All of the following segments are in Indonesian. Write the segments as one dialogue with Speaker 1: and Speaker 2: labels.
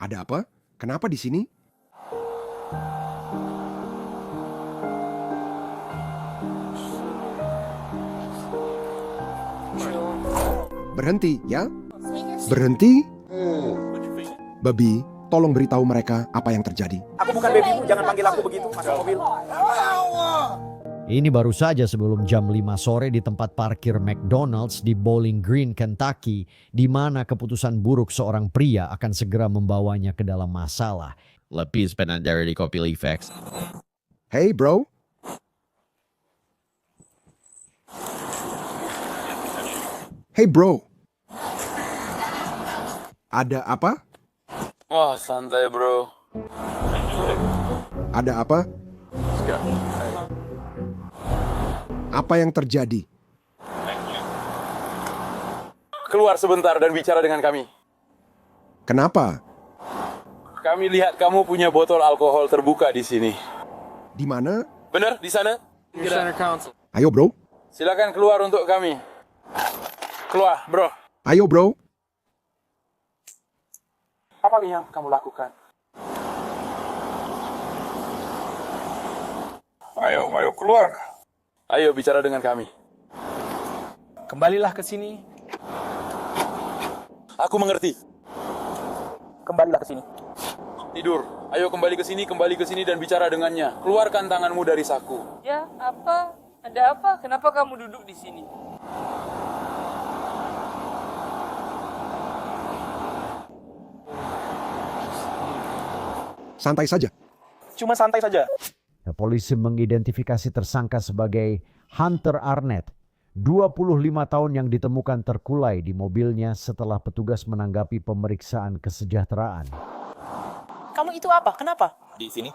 Speaker 1: Ada apa? Kenapa di sini? Berhenti, ya? Berhenti? Babi, tolong beritahu mereka apa yang terjadi.
Speaker 2: Aku bukan babymu, jangan panggil aku begitu, masuk mobil.
Speaker 3: Ini baru saja sebelum jam 5 sore di tempat parkir McDonald's di Bowling Green, Kentucky, di mana keputusan buruk seorang pria akan segera membawanya ke dalam masalah.
Speaker 4: Lapis Penandara di Copilifax.
Speaker 1: Hey bro. Hey bro. Ada apa?
Speaker 5: Wah, santai bro.
Speaker 1: Ada apa? Apa yang terjadi?
Speaker 5: Keluar sebentar dan bicara dengan kami.
Speaker 1: Kenapa?
Speaker 5: Kami lihat kamu punya botol alkohol terbuka di sini.
Speaker 1: Di mana?
Speaker 5: Benar, di sana?
Speaker 1: Ayo bro.
Speaker 5: Silakan keluar untuk kami. Keluar, bro.
Speaker 1: Ayo bro.
Speaker 5: Apa yang kamu lakukan? Ayo keluar. Ayo bicara dengan kami.
Speaker 2: Kembalilah ke sini.
Speaker 5: Aku mengerti.
Speaker 2: Kembalilah ke sini.
Speaker 5: Tidur. Ayo kembali ke sini dan bicara dengannya. Keluarkan tanganmu dari saku.
Speaker 6: Ya, apa? Ada apa? Kenapa kamu duduk di sini?
Speaker 1: Santai saja.
Speaker 2: Cuma santai saja.
Speaker 3: Polisi mengidentifikasi tersangka sebagai Hunter Arnett, 25 tahun yang ditemukan terkulai di mobilnya setelah petugas menanggapi pemeriksaan kesejahteraan.
Speaker 6: Kamu itu apa? Kenapa?
Speaker 2: Di sini.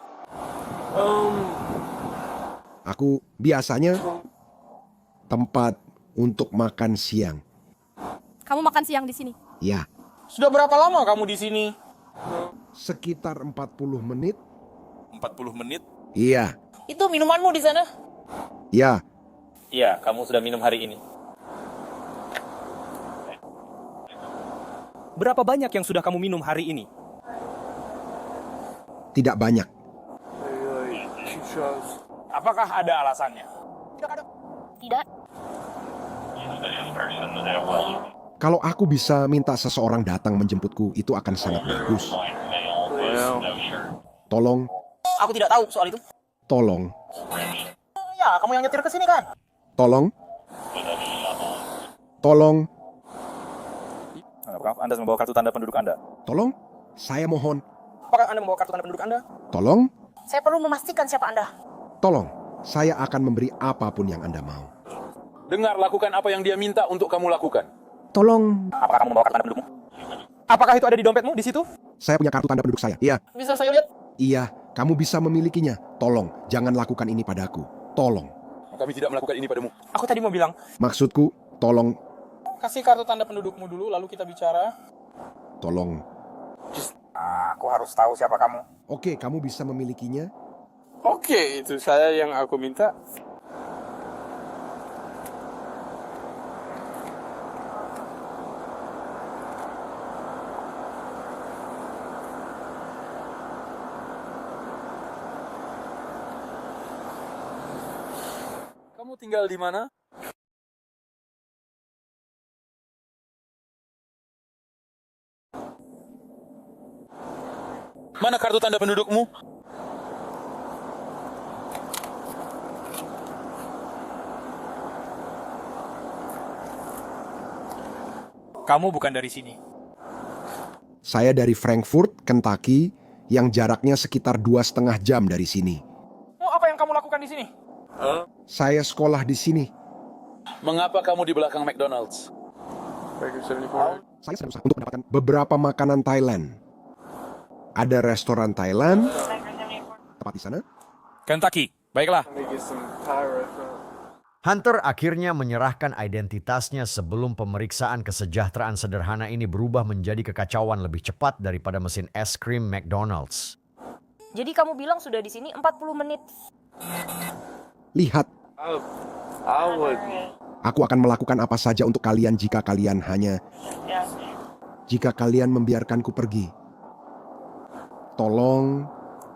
Speaker 1: Aku biasanya tempat untuk makan siang.
Speaker 7: Kamu makan siang di sini?
Speaker 1: Ya,
Speaker 2: Sudah berapa lama kamu di sini?
Speaker 1: sekitar 40 menit.
Speaker 2: 40 menit.
Speaker 1: Iya,
Speaker 6: Itu minumanmu di sana?
Speaker 1: ya.
Speaker 2: Iya, kamu sudah minum hari ini. Berapa banyak yang sudah kamu minum hari ini?
Speaker 1: Tidak banyak.
Speaker 2: Apakah ada alasannya?
Speaker 7: Tidak.
Speaker 1: Kalau aku bisa minta seseorang datang menjemputku, itu akan sangat bagus. Tolong,
Speaker 2: Aku tidak tahu soal itu.
Speaker 1: tolong,
Speaker 2: Ya, kamu yang nyetir ke sini kan?
Speaker 1: tolong. Tolong,
Speaker 2: Apakah Anda membawa kartu tanda penduduk Anda?
Speaker 1: tolong. Saya mohon.
Speaker 2: Apakah Anda membawa kartu tanda penduduk Anda?
Speaker 1: Tolong,
Speaker 6: Saya perlu memastikan siapa Anda.
Speaker 1: tolong. Saya akan memberi apapun yang Anda mau.
Speaker 5: Dengar, lakukan apa yang dia minta untuk kamu lakukan.
Speaker 1: Tolong.
Speaker 2: Apakah kamu membawa kartu tanda pendudukmu? Apakah itu ada di dompetmu di situ?
Speaker 1: Saya punya kartu tanda penduduk saya. Iya,
Speaker 2: Bisa saya lihat?
Speaker 1: iya. Kamu bisa memilikinya. Tolong, jangan lakukan ini padaku. Tolong.
Speaker 5: Kami tidak melakukan ini padamu.
Speaker 2: Aku tadi mau bilang,
Speaker 1: Maksudku, tolong,
Speaker 2: kasih kartu tanda pendudukmu dulu, lalu kita bicara.
Speaker 1: tolong.
Speaker 2: Aku harus tahu siapa kamu.
Speaker 1: Oke, kamu bisa memilikinya.
Speaker 8: Oke, itu saya yang aku minta.
Speaker 5: Kamu tinggal di mana? Mana kartu tanda pendudukmu?
Speaker 2: Kamu bukan dari sini.
Speaker 1: Saya dari Frankfurt, Kentucky, yang jaraknya sekitar 2,5 jam dari sini.
Speaker 2: Oh, apa yang kamu lakukan di sini?
Speaker 1: Saya sekolah di sini.
Speaker 5: Mengapa kamu di belakang McDonald's?
Speaker 1: Saya sedang berusaha untuk mendapatkan beberapa makanan Thailand. Ada restoran Thailand tepat di sana.
Speaker 2: Kentucky. Baiklah.
Speaker 3: Hunter akhirnya menyerahkan identitasnya sebelum pemeriksaan kesejahteraan sederhana ini berubah menjadi kekacauan lebih cepat daripada mesin es krim McDonald's.
Speaker 6: Jadi kamu bilang sudah di sini 40 menit.
Speaker 1: Lihat, aku akan melakukan apa saja untuk kalian jika kalian membiarkanku pergi.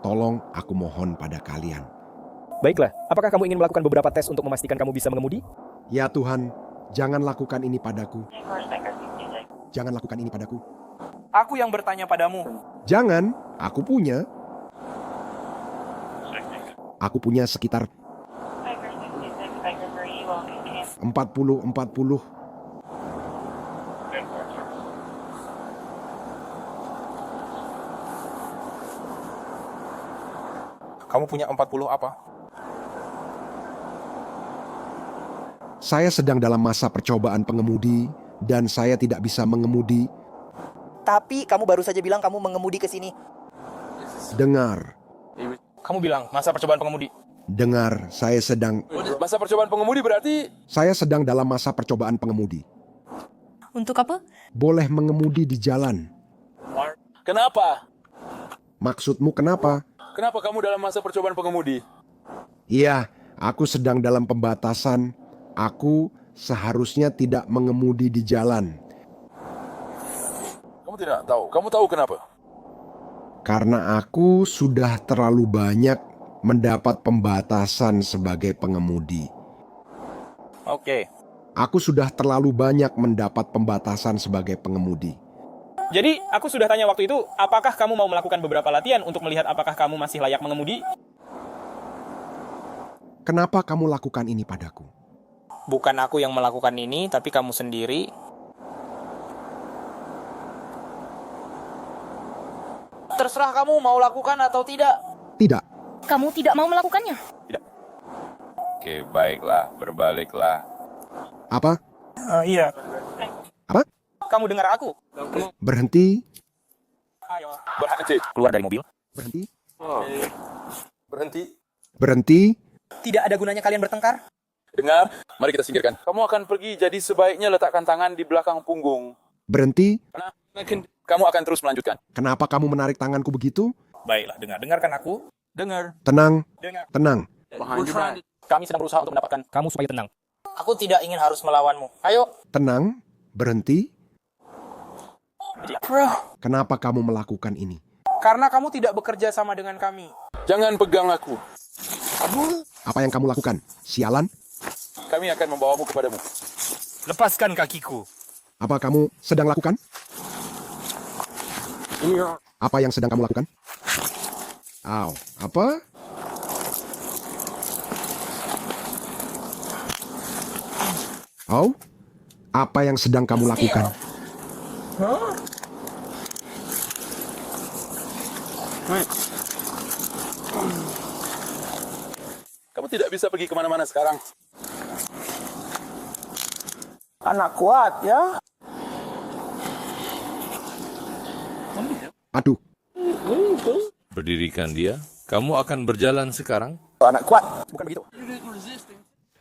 Speaker 1: tolong aku mohon pada kalian.
Speaker 2: Baiklah, apakah kamu ingin melakukan beberapa tes untuk memastikan kamu bisa mengemudi?
Speaker 1: Ya Tuhan, jangan lakukan ini padaku. Jangan lakukan ini padaku.
Speaker 2: Aku yang bertanya padamu.
Speaker 1: Jangan, aku punya. Aku punya sekitar 40.
Speaker 2: Kamu punya 40 apa?
Speaker 1: Saya sedang dalam masa percobaan pengemudi dan saya tidak bisa mengemudi.
Speaker 9: Tapi kamu baru saja bilang kamu mengemudi ke sini.
Speaker 1: Dengar,
Speaker 2: Kamu bilang masa percobaan pengemudi.
Speaker 1: dengar, saya sedang
Speaker 5: Masa percobaan pengemudi berarti
Speaker 1: dalam masa percobaan pengemudi.
Speaker 7: Untuk apa?
Speaker 1: Boleh mengemudi di jalan.
Speaker 5: kenapa?
Speaker 1: Maksudmu kenapa?
Speaker 5: Kenapa kamu dalam masa percobaan pengemudi?
Speaker 1: Iya, aku sedang dalam pembatasan. Aku seharusnya tidak mengemudi di jalan.
Speaker 5: Kamu tidak tahu. Kamu tahu kenapa?
Speaker 1: Karena aku sudah terlalu banyak mendapat pembatasan sebagai pengemudi.
Speaker 2: Oke.
Speaker 1: Aku sudah terlalu banyak mendapat pembatasan sebagai pengemudi.
Speaker 2: Jadi, aku sudah tanya waktu itu, apakah kamu mau melakukan beberapa latihan untuk melihat apakah kamu masih layak mengemudi?
Speaker 1: Kenapa kamu lakukan ini padaku?
Speaker 10: Bukan aku yang melakukan ini, tapi kamu sendiri.
Speaker 9: Terserah kamu mau lakukan atau tidak.
Speaker 1: Tidak.
Speaker 7: Kamu tidak mau melakukannya.
Speaker 5: Oke, baiklah. Berbaliklah.
Speaker 1: Apa?
Speaker 2: Iya.
Speaker 1: Apa?
Speaker 2: Kamu dengar aku?
Speaker 1: Berhenti.
Speaker 2: Ayo.
Speaker 5: Berhenti.
Speaker 2: Keluar dari mobil.
Speaker 1: Berhenti.
Speaker 5: Berhenti.
Speaker 1: Berhenti.
Speaker 9: Tidak ada gunanya kalian bertengkar.
Speaker 5: Dengar, mari kita singkirkan. Kamu akan pergi, jadi sebaiknya letakkan tangan di belakang punggung.
Speaker 1: Berhenti.
Speaker 5: Karena kamu akan terus melanjutkan.
Speaker 1: Kenapa kamu menarik tanganku begitu?
Speaker 2: Baiklah, dengarkan aku.
Speaker 5: Dengar.
Speaker 1: Tenang.
Speaker 2: Dengar.
Speaker 1: Tenang.
Speaker 2: Kami sedang berusaha untuk mendapatkan kamu supaya tenang.
Speaker 9: Aku tidak ingin harus melawanmu. Ayo.
Speaker 1: Tenang. Berhenti.
Speaker 9: Bro.
Speaker 1: Kenapa kamu melakukan ini?
Speaker 9: Karena kamu tidak bekerja sama dengan kami.
Speaker 5: Jangan pegang aku.
Speaker 1: Apa yang kamu lakukan? Sialan?
Speaker 5: Kami akan membawamu kepadamu.
Speaker 2: Lepaskan kakiku.
Speaker 1: Apa kamu sedang lakukan? Apa yang sedang kamu lakukan? Aw, apa? Oh, apa yang sedang kamu lakukan?
Speaker 5: Kamu tidak bisa pergi kemana-mana sekarang.
Speaker 9: Anak kuat ya.
Speaker 1: Aduh,
Speaker 11: Berdirikan dia. Kamu akan berjalan sekarang.
Speaker 9: Anak kuat. Bukan begitu.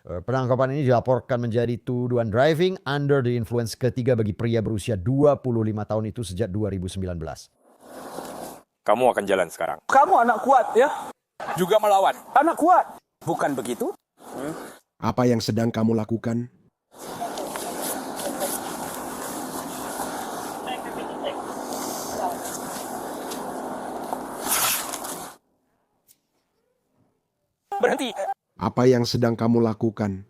Speaker 3: Penangkapan ini dilaporkan menjadi tuduhan driving under the influence ketiga bagi pria berusia 25 tahun itu sejak 2019.
Speaker 10: Kamu akan jalan sekarang.
Speaker 9: Kamu anak kuat ya.
Speaker 10: Juga melawan.
Speaker 9: Anak kuat.
Speaker 10: Bukan begitu?
Speaker 1: apa yang sedang kamu lakukan?
Speaker 2: Berhenti.
Speaker 1: Apa yang sedang kamu lakukan?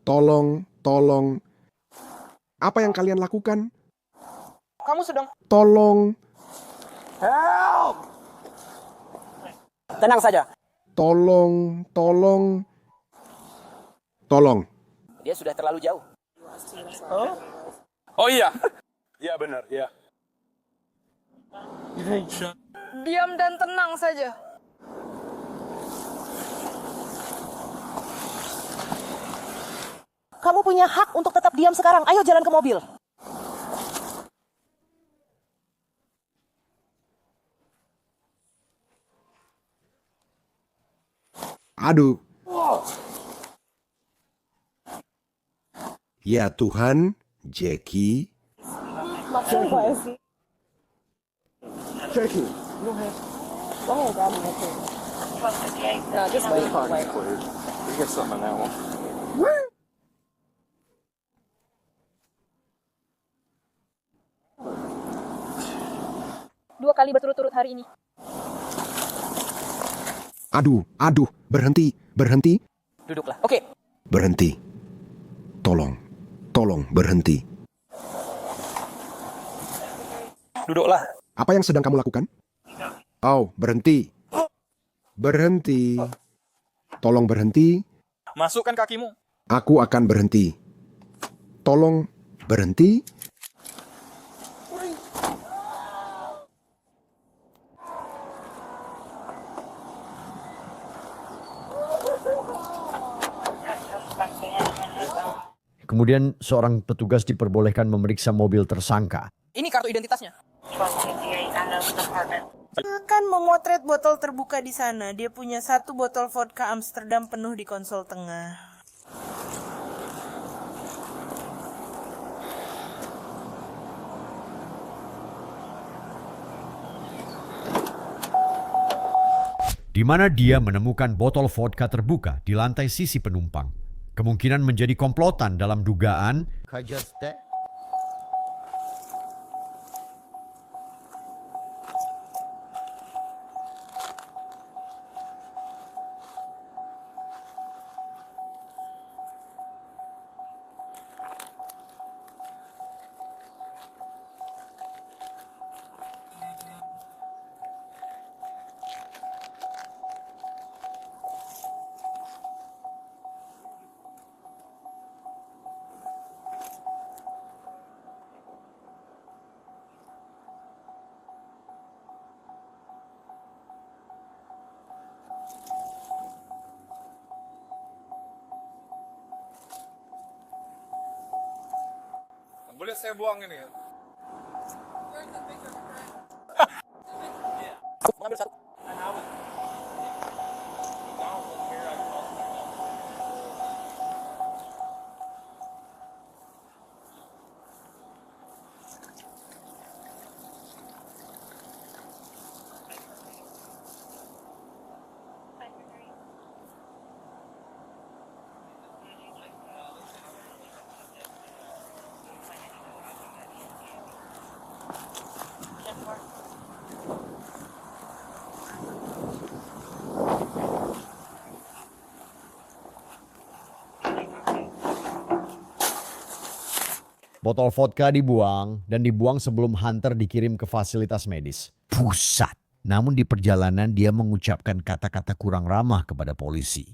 Speaker 1: Tolong. Apa yang kalian lakukan?
Speaker 9: Kamu sedang.
Speaker 1: Tolong.
Speaker 9: Help. Tenang saja.
Speaker 1: Tolong.
Speaker 9: Dia sudah terlalu jauh.
Speaker 5: Oh iya. Iya benar, iya.
Speaker 6: Diam dan tenang saja.
Speaker 9: Kamu punya hak untuk tetap diam sekarang. Ayo jalan ke mobil.
Speaker 1: Aduh. Ya Tuhan, Jackie.
Speaker 7: 2 kali berturut-turut hari ini.
Speaker 1: Aduh, berhenti,
Speaker 6: Duduklah. Oke.
Speaker 1: berhenti. Tolong, berhenti.
Speaker 2: Duduklah.
Speaker 1: Apa yang sedang kamu lakukan? Oh, berhenti. Tolong berhenti.
Speaker 2: Masukkan kakimu.
Speaker 1: Aku akan berhenti. Tolong berhenti.
Speaker 3: Kemudian seorang petugas diperbolehkan memeriksa mobil tersangka.
Speaker 6: Ini kartu identitasnya.
Speaker 12: Akan memotret botol terbuka di sana. Dia punya 1 botol vodka Amsterdam penuh di konsol tengah.
Speaker 3: Di mana dia menemukan botol vodka terbuka di lantai sisi penumpang. Kemungkinan menjadi komplotan dalam dugaan
Speaker 8: Boleh saya buang ini ya?
Speaker 6: Aku mengambil 1.
Speaker 3: botol vodka dibuang dan dibuang sebelum Hunter dikirim ke fasilitas medis. Pusat. Namun di perjalanan dia mengucapkan kata-kata kurang ramah kepada polisi.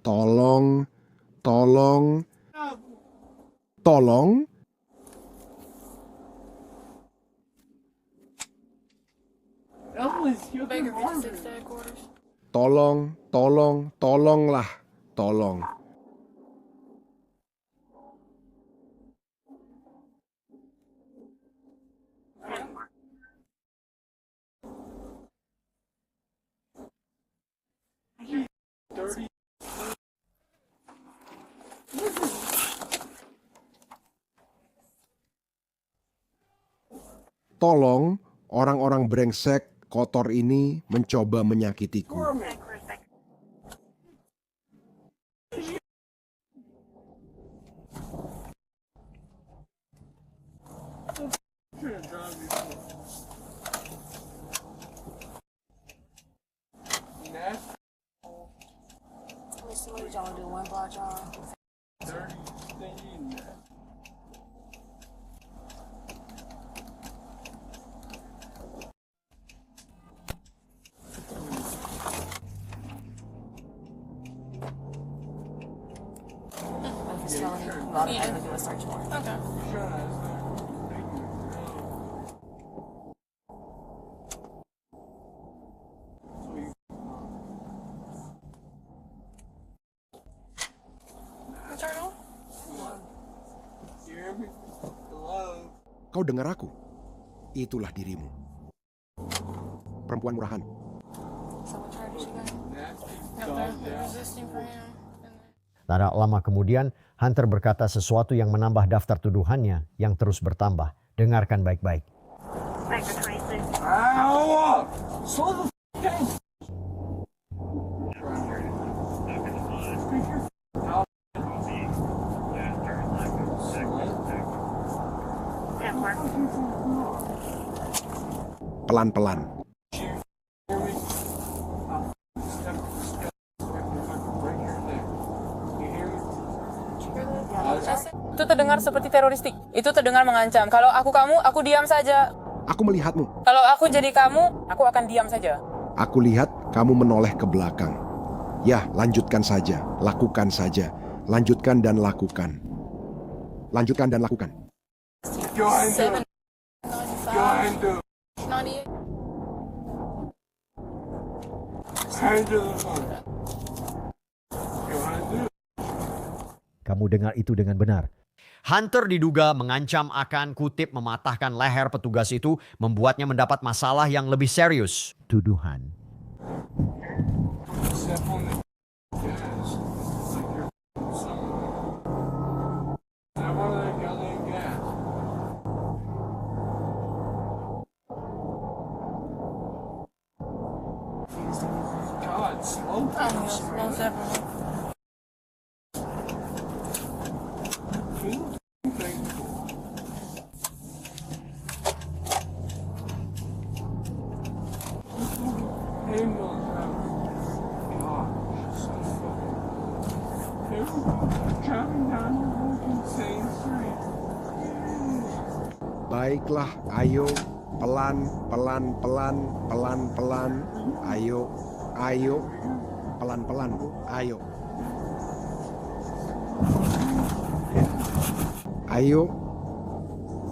Speaker 1: Tolong. Tolonglah. Tolong, orang-orang brengsek kotor ini mencoba menyakitiku. Kau dengar aku? Itulah dirimu. Perempuan murahan.
Speaker 3: Tak lama kemudian, Hunter berkata sesuatu yang menambah daftar tuduhannya yang terus bertambah. Dengarkan baik-baik.
Speaker 1: Pelan-pelan.
Speaker 6: Itu terdengar seperti teroristik. Itu terdengar mengancam. Kalau aku kamu, aku diam saja.
Speaker 1: Aku melihatmu.
Speaker 6: Kalau aku jadi kamu, aku akan diam saja.
Speaker 1: Aku lihat kamu menoleh ke belakang. Ya, lanjutkan saja. Lakukan saja. Lanjutkan dan lakukan. Lanjutkan dan lakukan.
Speaker 3: Kamu dengar itu dengan benar. Hunter diduga mengancam akan kutip mematahkan leher petugas itu, membuatnya mendapat masalah yang lebih serius. Tuduhan.
Speaker 1: Baiklah, ayo. Pelan, pelan, pelan, pelan, pelan. Ayo, ayo. Pelan, pelan, ayo. Ayo.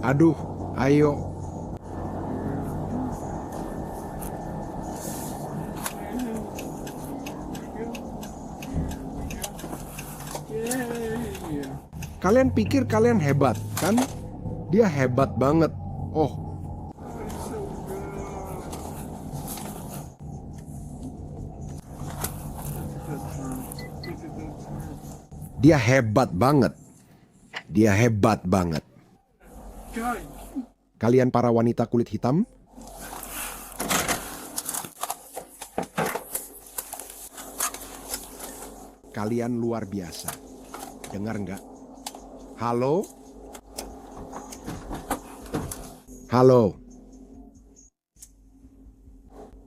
Speaker 1: Aduh, ayo. Kalian pikir kalian hebat, kan? Dia hebat banget. Oh. Dia hebat banget. Dia hebat banget. Kalian para wanita kulit hitam? Kalian luar biasa. Dengar nggak? Halo? Halo.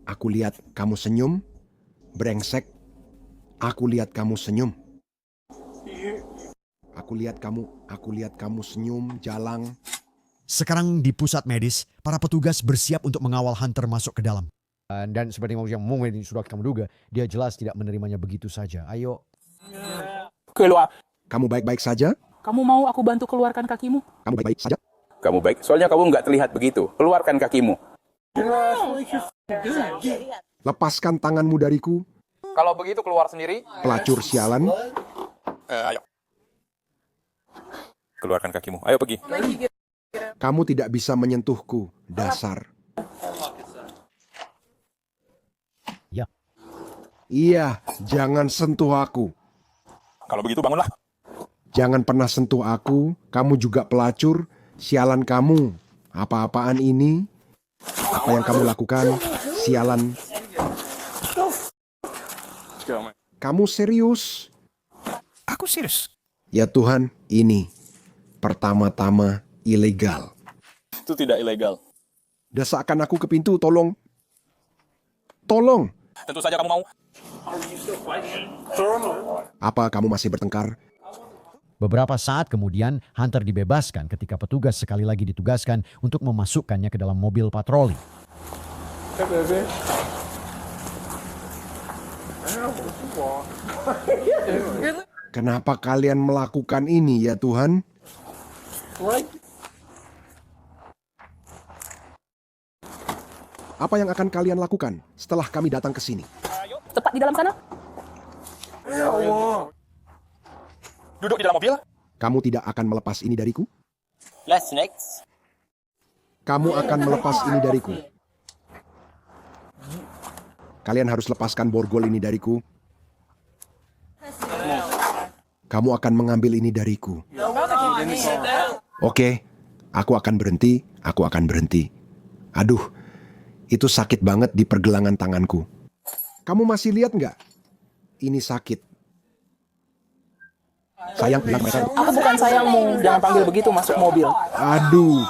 Speaker 1: Aku lihat kamu senyum, brengsek. Aku lihat kamu senyum. Aku lihat kamu senyum, jalang.
Speaker 3: Sekarang di pusat medis, para petugas bersiap untuk mengawal Hunter masuk ke dalam. Dan seperti yang mungkin sudah kamu duga, dia jelas tidak menerimanya begitu saja. Ayo.
Speaker 2: Keluar.
Speaker 1: Kamu baik-baik saja?
Speaker 2: Kamu mau aku bantu keluarkan kakimu?
Speaker 1: Kamu baik-baik saja?
Speaker 5: Kamu baik, soalnya kamu nggak terlihat begitu. Keluarkan kakimu.
Speaker 1: Lepaskan tanganmu dariku,
Speaker 2: Kalau begitu keluar sendiri.
Speaker 1: pelacur sialan.
Speaker 5: Ayo. Keluarkan kakimu. Ayo pergi.
Speaker 1: Kamu tidak bisa menyentuhku, dasar.
Speaker 3: Ya.
Speaker 1: Iya, jangan sentuh aku.
Speaker 5: Kalau begitu bangunlah.
Speaker 1: Jangan pernah sentuh aku, kamu juga pelacur, sialan kamu. Apa-apaan ini? Apa yang kamu lakukan? Sialan. Kamu serius?
Speaker 2: Aku serius.
Speaker 1: Ya Tuhan, ini pertama-tama ilegal.
Speaker 5: Itu tidak ilegal.
Speaker 1: Desakkan aku ke pintu, tolong. Tolong.
Speaker 2: Tentu saja kamu mau.
Speaker 1: Apa kamu masih bertengkar?
Speaker 3: Beberapa saat kemudian, Hunter dibebaskan ketika petugas sekali lagi ditugaskan untuk memasukkannya ke dalam mobil patroli.
Speaker 1: Kenapa kalian melakukan ini ya Tuhan? Apa yang akan kalian lakukan setelah kami datang ke sini?
Speaker 7: Tepat di dalam sana.
Speaker 2: Duduk di dalam mobil.
Speaker 1: Kamu tidak akan melepas ini dariku?
Speaker 10: Let's next.
Speaker 1: Kamu akan melepas ini dariku. Kalian harus lepaskan borgol ini dariku. Kamu akan mengambil ini dariku. Oke, aku akan berhenti. Aduh, Itu sakit banget di pergelangan tanganku. Kamu masih lihat nggak? Ini sakit. Sayang, bilang mereka.
Speaker 6: Aku bukan sayangmu. Jangan panggil begitu masuk mobil.
Speaker 1: Aduh.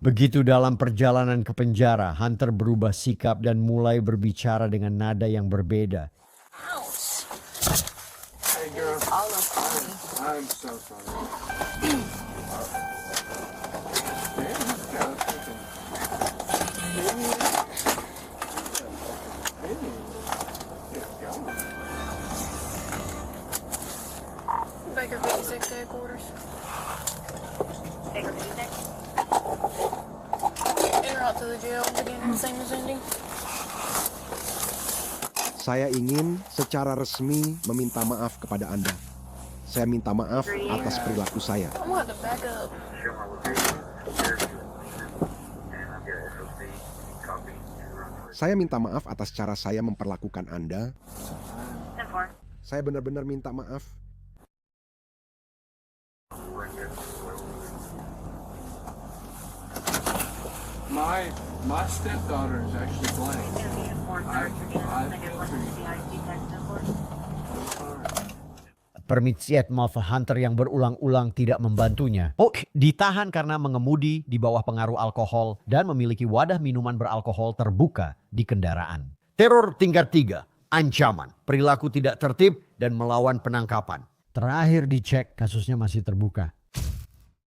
Speaker 3: Begitu dalam perjalanan ke penjara, Hunter berubah sikap dan mulai berbicara dengan nada yang berbeda.
Speaker 7: Baker 56 headquarters. Baker 56. In route to the jail, beginning the same as ending.
Speaker 1: Saya ingin secara resmi meminta maaf kepada Anda. Saya minta maaf atas perilaku saya.
Speaker 7: I'm gonna have to back up.
Speaker 1: Saya minta maaf atas cara saya memperlakukan Anda. Saya benar-benar minta maaf.
Speaker 8: My stepdaughter is actually black.
Speaker 3: Permitian maaf Hunter yang berulang-ulang tidak membantunya. Ditahan karena mengemudi di bawah pengaruh alkohol dan memiliki wadah minuman beralkohol terbuka di kendaraan. Teror tingkat 3, ancaman, perilaku tidak tertib, dan melawan penangkapan. Terakhir dicek kasusnya masih terbuka.